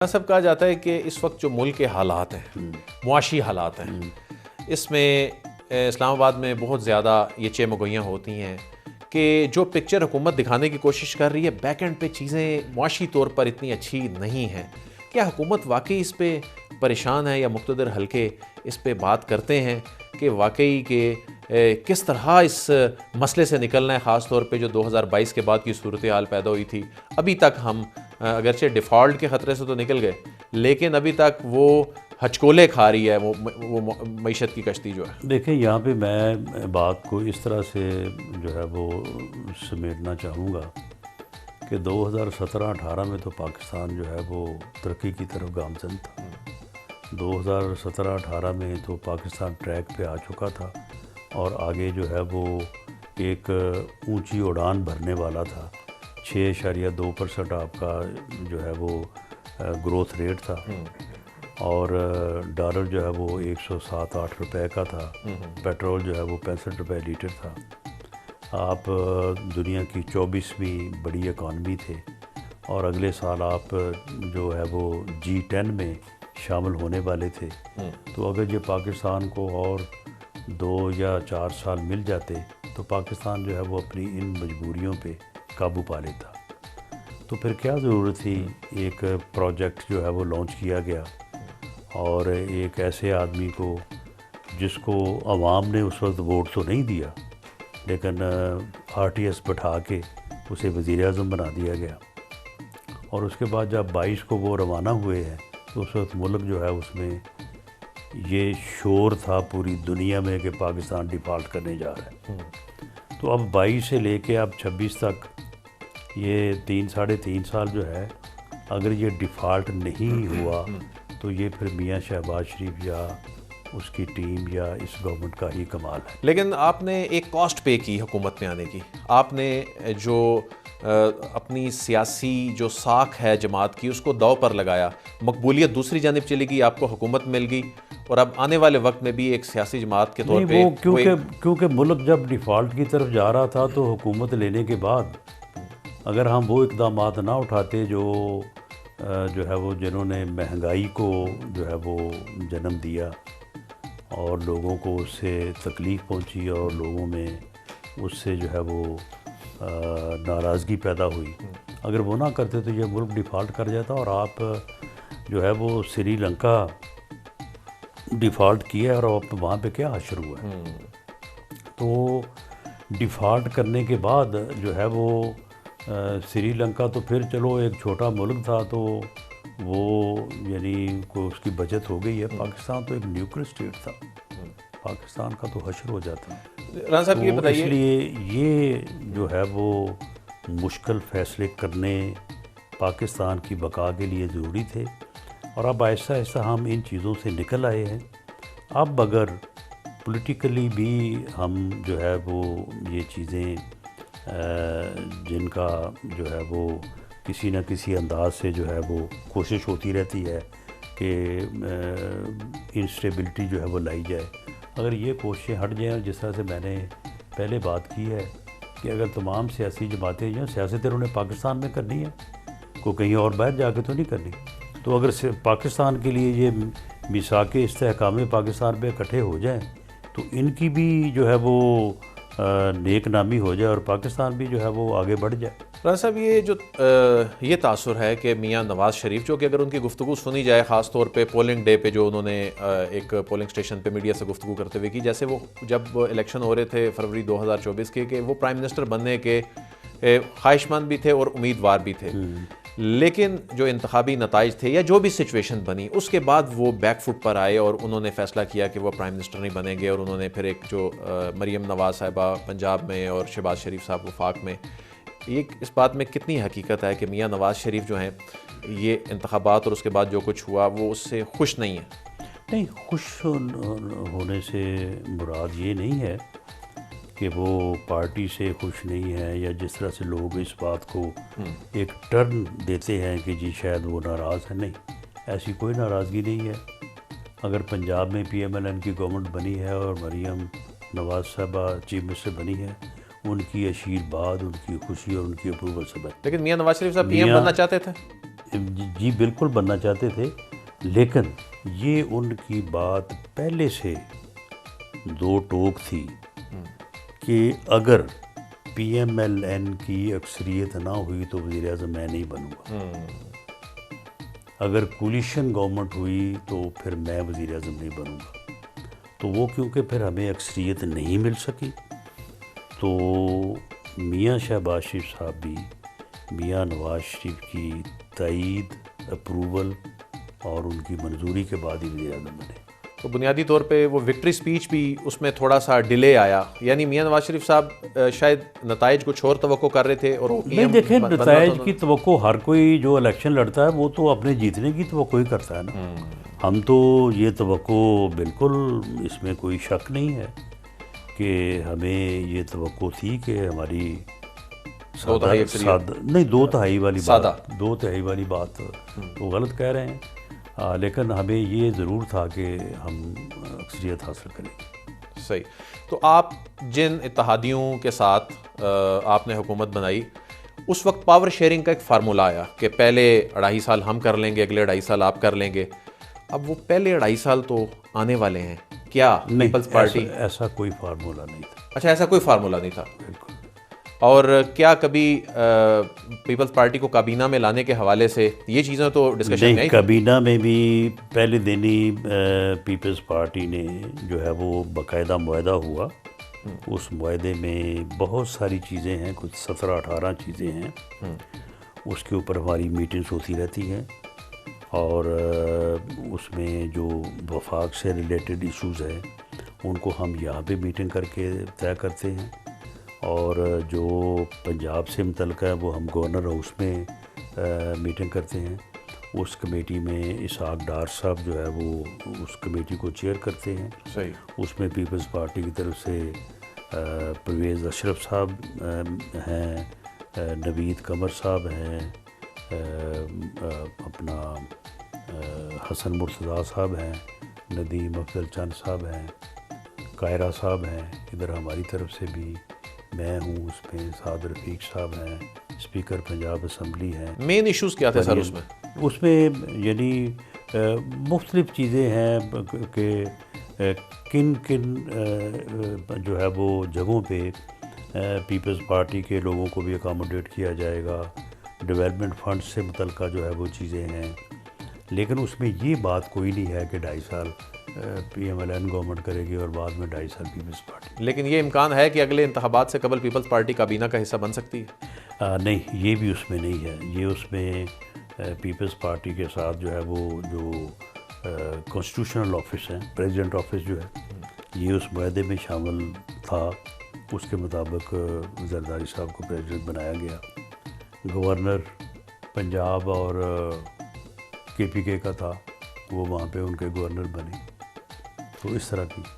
سب کہا جاتا ہے کہ اس وقت جو ملک کے حالات ہیں، معاشی حالات ہیں، اس میں اسلام آباد میں بہت زیادہ یہ چمگوئیاں ہوتی ہیں کہ جو پکچر حکومت دکھانے کی کوشش کر رہی ہے بیک اینڈ پہ چیزیں معاشی طور پر اتنی اچھی نہیں ہیں۔ کیا حکومت واقعی اس پہ پریشان ہے یا مقتدر حلقے اس پہ بات کرتے ہیں کہ واقعی کہ کس طرح اس مسئلے سے نکلنا ہے، خاص طور پہ جو 2022 کے بعد کی صورتحال پیدا ہوئی تھی؟ ابھی تک ہم اگرچہ ڈیفالٹ کے خطرے سے تو نکل گئے، لیکن ابھی تک وہ ہچکولے کھا رہی ہے وہ معیشت کی کشتی جو ہے۔ دیکھیں، یہاں پہ میں بات کو اس طرح سے جو ہے وہ سمیٹنا چاہوں گا کہ 2017-18 میں تو پاکستان جو ہے وہ ترقی کی طرف گامزن تھا۔ 2017-18 میں تو پاکستان ٹریک پہ آ چکا تھا اور آگے جو ہے وہ ایک اونچی اڑان بھرنے والا تھا۔ 6.2% آپ کا جو ہے وہ گروتھ ریٹ تھا، اور ڈالر جو ہے وہ 107-8 روپے کا تھا، پیٹرول جو ہے وہ 65 روپے لیٹر تھا۔ آپ دنیا کی 24ویں بڑی اکانومی تھے، اور اگلے سال آپ جو ہے وہ G10 میں شامل ہونے والے تھے۔ تو اگر یہ پاکستان کو اور 2 یا 4 سال مل جاتے تو پاکستان جو ہے وہ اپنی ان مجبوریوں پہ قابو پا لیتا۔ تو پھر کیا ضرورت تھی ایک پروجیکٹ جو ہے وہ لانچ کیا گیا، اور ایک ایسے آدمی کو جس کو عوام نے اس وقت ووٹ تو نہیں دیا، لیکن RTS بٹھا کے اسے وزیر اعظم بنا دیا گیا۔ اور اس کے بعد جب 22 کو وہ روانہ ہوئے ہیں تو اس وقت ملک جو ہے اس میں یہ شور تھا پوری دنیا میں کہ پاکستان ڈیفالٹ کرنے جا رہا ہے۔ تو اب 22 سے لے کے اب 26 تک یہ 3-3.5 سال جو ہے، اگر یہ ڈیفالٹ نہیں ہوا تو یہ پھر میاں شہباز شریف یا اس کی ٹیم یا اس گورنمنٹ کا ہی کمال ہے۔ لیکن آپ نے ایک کاسٹ پے کی حکومت میں آنے کی، آپ نے جو اپنی سیاسی جو ساکھ ہے جماعت کی اس کو داؤ پر لگایا، مقبولیت دوسری جانب چلی گئی، آپ کو حکومت مل گئی، اور اب آنے والے وقت میں بھی ایک سیاسی جماعت کے طور پہ کیونکہ ملک جب ڈیفالٹ کی طرف جا رہا تھا تو حکومت لینے کے بعد اگر ہم وہ اقدامات نہ اٹھاتے جو ہے وہ جنہوں نے مہنگائی کو جو ہے وہ جنم دیا اور لوگوں کو اس سے تکلیف پہنچی اور لوگوں میں اس سے جو ہے وہ ناراضگی پیدا ہوئی، اگر وہ نہ کرتے تو یہ ملک ڈیفالٹ کر جاتا۔ اور آپ جو ہے وہ سری لنکا ڈیفالٹ کیا اور آپ وہاں پہ کیا حشر ہوا ہے۔ تو ڈیفالٹ کرنے کے بعد جو ہے وہ سری لنکا تو پھر چلو ایک چھوٹا ملک تھا تو وہ یعنی کو اس کی بچت ہو گئی ہے۔ پاکستان تو ایک نیوکلیر اسٹیٹ تھا، پاکستان کا تو حشر ہو جاتا ہے۔ رانا صاحب یہ بتائیے، اس لیے یہ جو ہے وہ مشکل فیصلے کرنے پاکستان کی بقا کے لیے ضروری تھے، اور اب آہستہ آہستہ ہم ان چیزوں سے نکل آئے ہیں۔ اب اگر پولیٹیکلی بھی ہم جو ہے وہ یہ چیزیں جن کا جو ہے وہ کسی نہ کسی انداز سے جو ہے وہ کوشش ہوتی رہتی ہے کہ انسٹیبلٹی جو ہے وہ لائی جائے، اگر یہ کوششیں ہٹ جائیں، اور جس طرح سے میں نے پہلے بات کی ہے کہ اگر تمام سیاسی جماعتیں جو سیاست انہوں نے پاکستان میں کرنی ہے، کوئی کہیں اور باہر جا کے تو نہیں کرنی، تو اگر پاکستان کے لیے یہ میثاق استحکام پاکستان پہ اکٹھے ہو جائیں تو ان کی بھی جو ہے وہ نیک نامی ہو جائے اور پاکستان بھی جو ہے وہ آگے بڑھ جائے۔ رانا صاحب یہ تاثر ہے کہ میاں نواز شریف، جو کہ اگر ان کی گفتگو سنی جائے خاص طور پہ پولنگ ڈے پہ جو انہوں نے ایک پولنگ اسٹیشن پہ میڈیا سے گفتگو کرتے ہوئے کی، جیسے وہ جب الیکشن ہو رہے تھے فروری 2024 کے، کہ وہ پرائم منسٹر بننے کے خواہش مند بھی تھے اور امیدوار بھی تھے، لیکن جو انتخابی نتائج تھے یا جو بھی سچویشن بنی اس کے بعد وہ بیک فٹ پر آئے اور انہوں نے فیصلہ کیا کہ وہ پرائم منسٹر نہیں بنیں گے، اور انہوں نے پھر ایک جو مریم نواز صاحبہ پنجاب میں اور شہباز شریف صاحب وفاق میں، اس بات میں کتنی حقیقت ہے کہ میاں نواز شریف جو ہیں یہ انتخابات اور اس کے بعد جو کچھ ہوا وہ اس سے خوش نہیں ہیں؟ نہیں، خوش ہونے سے مراد یہ نہیں ہے کہ وہ پارٹی سے خوش نہیں ہے، یا جس طرح سے لوگ اس بات کو ایک ٹرن دیتے ہیں کہ جی شاید وہ ناراض ہے۔ نہیں، ایسی کوئی ناراضگی نہیں ہے۔ اگر پنجاب میں PMLN کی گورنمنٹ بنی ہے اور مریم نواز صاحبہ چیف منسٹر بنی ہے، ان کی آشیرواد، ان کی خوشی اور ان کی اپروول سے بات۔ لیکن میاں نواز شریف صاحب PM بننا چاہتے تھے؟ جی بالکل بننا چاہتے تھے، لیکن یہ ان کی بات پہلے سے دو ٹوک تھی کہ اگر پی ایم ایل این کی اکثریت نہ ہوئی تو وزیر اعظم میں نہیں بنوں گا، اگر کولیشن گورنمنٹ ہوئی تو پھر میں وزیر اعظم نہیں بنوں گا۔ تو وہ کیونکہ پھر ہمیں اکثریت نہیں مل سکی، تو میاں شہباز شریف صاحب بھی میاں نواز شریف کی تائید، اپروول اور ان کی منظوری کے بعد ہی وزیر اعظم بنے۔ تو بنیادی طور پہ وہ وکٹری سپیچ بھی اس میں تھوڑا سا ڈیلے آیا، یعنی میاں نواز شریف صاحب شاید نتائج کچھ اور توقع کر رہے تھے، اور نہیں دیکھیں، نتائج کی توقع ہر کوئی جو الیکشن لڑتا ہے وہ تو اپنے جیتنے کی توقع ہی کرتا ہے نا۔ ہم تو یہ توقع بالکل، اس میں کوئی شک نہیں ہے کہ ہمیں یہ توقع تھی کہ ہماری دو تہائی والی بات، دو تہائی والی بات تو غلط کہہ رہے ہیں، لیکن ہمیں یہ ضرور تھا کہ ہم اکثریت حاصل کریں گے۔ صحیح۔ تو آپ جن اتحادیوں کے ساتھ آپ نے حکومت بنائی، اس وقت پاور شیئرنگ کا ایک فارمولہ آیا کہ پہلے 2.5 سال ہم کر لیں گے، اگلے 2.5 سال آپ کر لیں گے۔ اب وہ پہلے 2.5 سال تو آنے والے ہیں، کیا پیپلز پارٹی؟ ایسا کوئی فارمولہ نہیں تھا۔ اچھا، ایسا کوئی فارمولہ نہیں تھا؟ بالکل۔ اور کیا کبھی پیپلز پارٹی کو کابینہ میں لانے کے حوالے سے یہ چیزیں تو ڈسکشن میں نہیں، کابینہ میں بھی پہلے دن ہی پیپلز پارٹی نے جو ہے وہ باقاعدہ معاہدہ ہوا، اس معاہدے میں بہت ساری چیزیں ہیں، کچھ 17-18 چیزیں ہیں، اس کے اوپر ہماری میٹنگز ہوتی رہتی ہیں، اور اس میں جو وفاق سے ریلیٹڈ ایشوز ہیں ان کو ہم یہاں پہ میٹنگ کر کے طے کرتے ہیں، اور جو پنجاب سے متعلقہ ہے وہ ہم گورنر ہاؤس میں میٹنگ کرتے ہیں۔ اس کمیٹی میں اسحاق ڈار صاحب جو ہے وہ اس کمیٹی کو چیئر کرتے ہیں۔ صحیح۔ اس میں پیپلز پارٹی کی طرف سے پرویز اشرف صاحب ہیں، نوید قمر صاحب ہیں، اپنا حسن مرتضیٰ صاحب ہیں، ندیم افضل چند صاحب ہیں، قاہرہ صاحب ہیں، ادھر ہماری طرف سے بھی میں ہوں، اس میں سعد رفیق صاحب ہیں، اسپیکر پنجاب اسمبلی ہیں۔ مین ایشوز کیا تھے سر اس میں؟ اس میں یعنی مختلف چیزیں ہیں کہ کن کن جو ہے وہ جگہوں پہ پیپلز پارٹی کے لوگوں کو بھی اکاموڈیٹ کیا جائے گا، ڈیولپمنٹ فنڈ سے متعلقہ جو ہے وہ چیزیں ہیں، لیکن اس میں یہ بات کوئی نہیں ہے کہ 2.5 سال P M L N government کرے گی اور بعد میں 2.5 سال پیپلز پارٹی۔ لیکن یہ امکان ہے کہ اگلے انتخابات سے قبل پیپلز پارٹی کابینہ کا حصہ بن سکتی ہے؟ نہیں، یہ بھی اس میں نہیں ہے۔ یہ اس میں پیپلز پارٹی کے ساتھ جو ہے وہ جو کانسٹیٹیوشنل آفس ہیں، پریزیڈنٹ آفس جو ہے، یہ اس معاہدے میں شامل تھا۔ اس کے مطابق زرداری صاحب کو پریزیڈنٹ بنایا گیا، گورنر پنجاب اور کے پی کے کا تھا، وہ وہاں پہ ان کے گورنر بنے، تو اس طرح کی